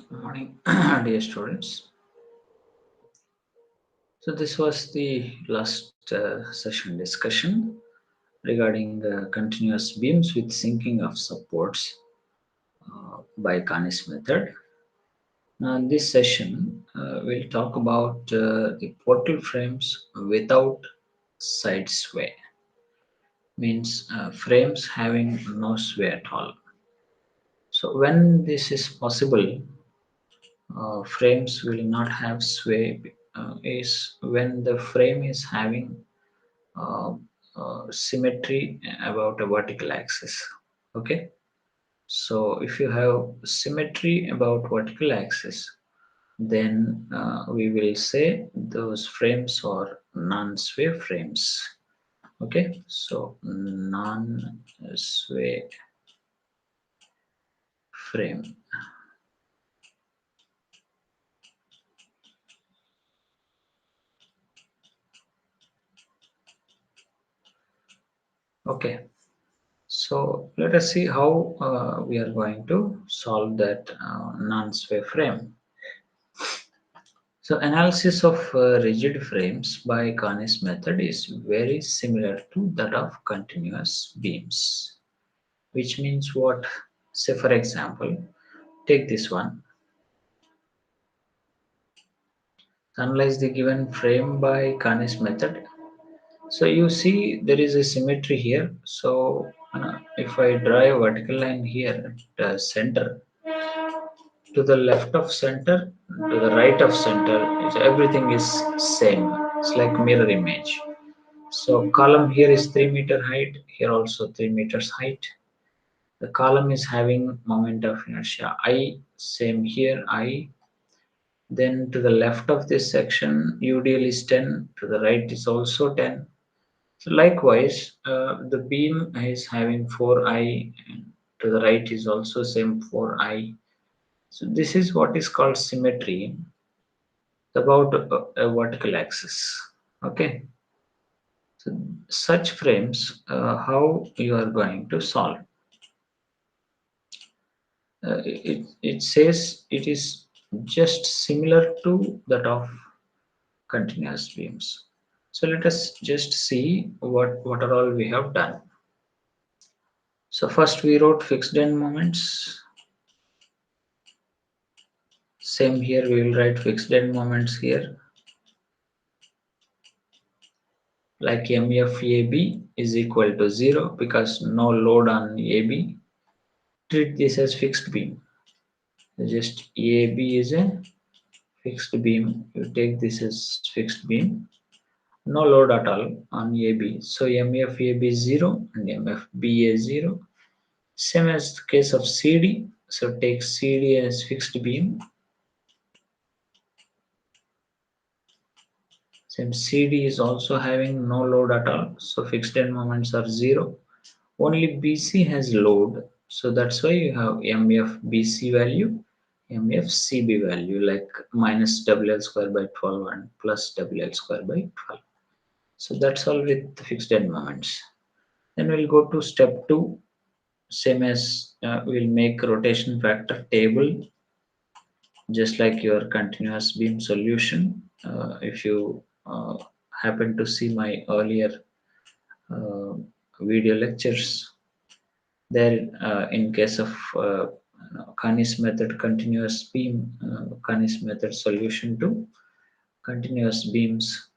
Good morning, dear students. So this was the last session discussion regarding continuous beams with sinking of supports by Kani's method. Now, in this session, we'll talk about the portal frames without side sway, means frames having no sway at all. So when this is possible, frames will not have sway is when the frame is having uh, symmetry about a vertical axis. Okay, so if you have symmetry about vertical axis, then we will say those frames are non-sway frames. Okay, so non-sway frame. Okay, so let us see how we are going to solve that non-sway frame. So analysis of rigid frames by Kani's method is very similar to that of continuous beams, which means what? Say for example, take this one. Analyze the given frame by Kani's method. So you see there is a symmetry here. So if I draw a vertical line here at the center, to the left of center, to the right of center, everything is same. It's like mirror image. So column here is 3 meter height, here also 3 meters height. The column is having moment of inertia I, same here I. Then to the left of this section, UDL is 10, to the right is also 10. So likewise, the beam is having 4I, and to the right is also same 4I. So this is what is called symmetry about a vertical axis. Okay. So such frames, how you are going to solve? It says it is just similar to that of continuous beams. So let us just see what are all we have done. So first we wrote fixed end moments. Same here, we will write fixed end moments here. Like MFAB is equal to 0 because no load on AB. Treat this as fixed beam. Just AB is a fixed beam. You take this as fixed beam. No load at all on AB. So MFAB is 0 and MFB is 0. Same as the case of CD. So take CD as fixed beam. Same CD is also having no load at all. So fixed end moments are 0. Only BC has load. So that's why you have MFBC value, MFCB value like minus WL square by 12 and plus WL square by 12. So that's all with fixed end moments. Then we'll go to step 2. Same as we'll make rotation factor table just like your continuous beam solution. If you happen to see my earlier uh, video lectures, there in case of Kani's method continuous beam, Kani's method solution to continuous beams,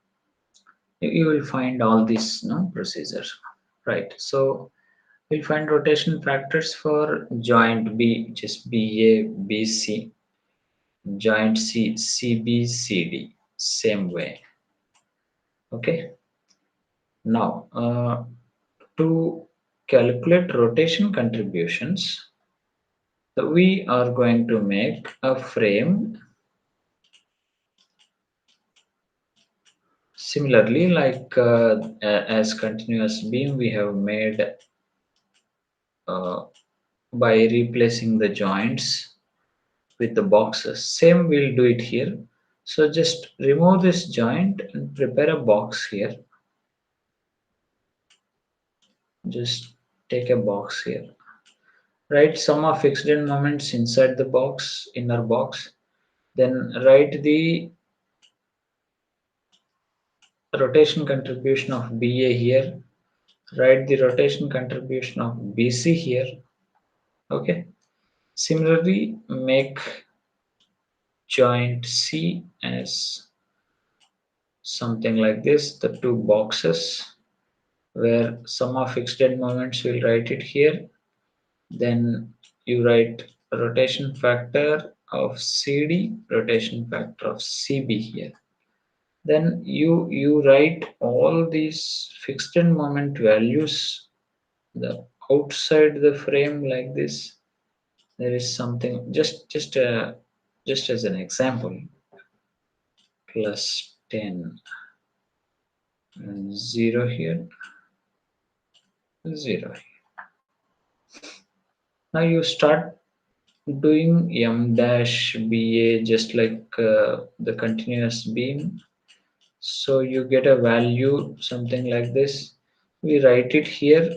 you will find all these procedures, right? So we'll find rotation factors for joint B, which is BA, BC, joint C, CB, CD, same way. Okay. Now, to calculate rotation contributions, so we are going to make a frame similarly like as continuous beam we have made uh, by replacing the joints with the boxes. Same we'll do it here. So just remove this joint and prepare a box here. Just take a box here. Write sum of fixed end moments inside the box, inner box. Then write the rotation contribution of BA here. Write the rotation contribution of BC here. Okay. Similarly, make joint C as something like this, the two boxes where sum of fixed end moments, will write it here. Then you write rotation factor of CD, rotation factor of CB here. Then you write all these fixed end moment values the outside the frame like this. There is something just as an example, plus 10 and 0 here, 0. Now you start doing m dash ba just like the continuous beam. So you get a value something like this. We write it here,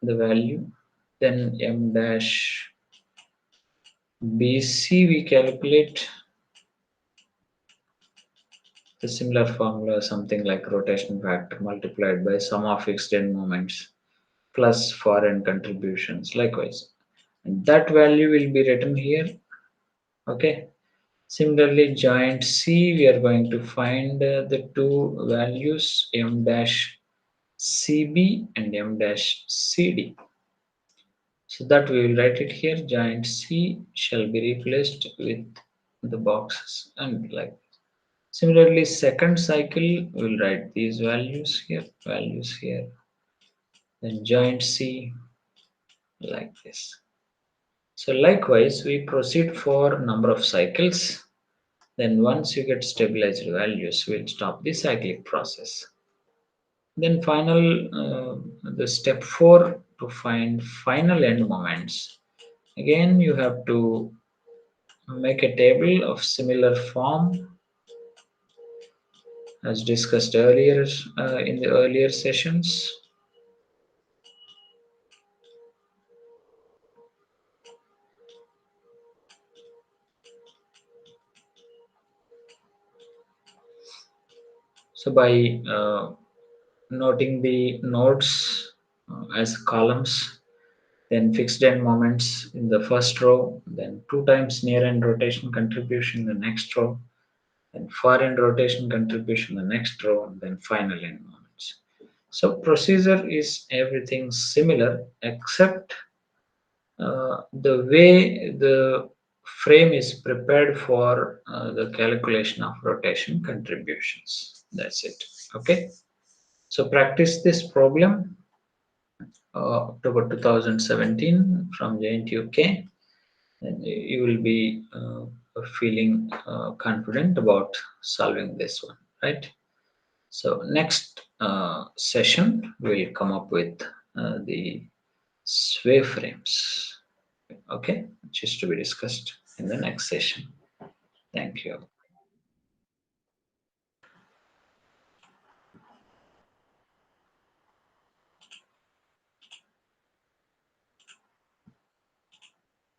the value. Then m dash bc we calculate the similar formula, something like rotation factor multiplied by sum of fixed end moments plus foreign contributions likewise. And that value will be written here. Okay. Similarly, joint C, we are going to find the two values m dash CB and m dash CD. So that we will write it here. Joint C shall be replaced with the boxes and like. Similarly, second cycle, we'll write these values here, then joint C like this. So likewise, we proceed for number of cycles. Then once you get stabilized values, we'll stop the cyclic process. Then the step 4 to find final end moments. Again, you have to make a table of similar form as discussed earlier in the earlier sessions. So by noting the nodes as columns, then fixed end moments in the first row, then 2 times near end rotation contribution in the next row, then far end rotation contribution in the next row, and then final end moments. So procedure is everything similar except the way the frame is prepared for the calculation of rotation contributions. That's it. Okay. So practice this problem October 2017 from JNTUK, and you will be feeling confident about solving this one, right? So next session we'll come up with the sway frames, okay, which is to be discussed in the next session. Thank you.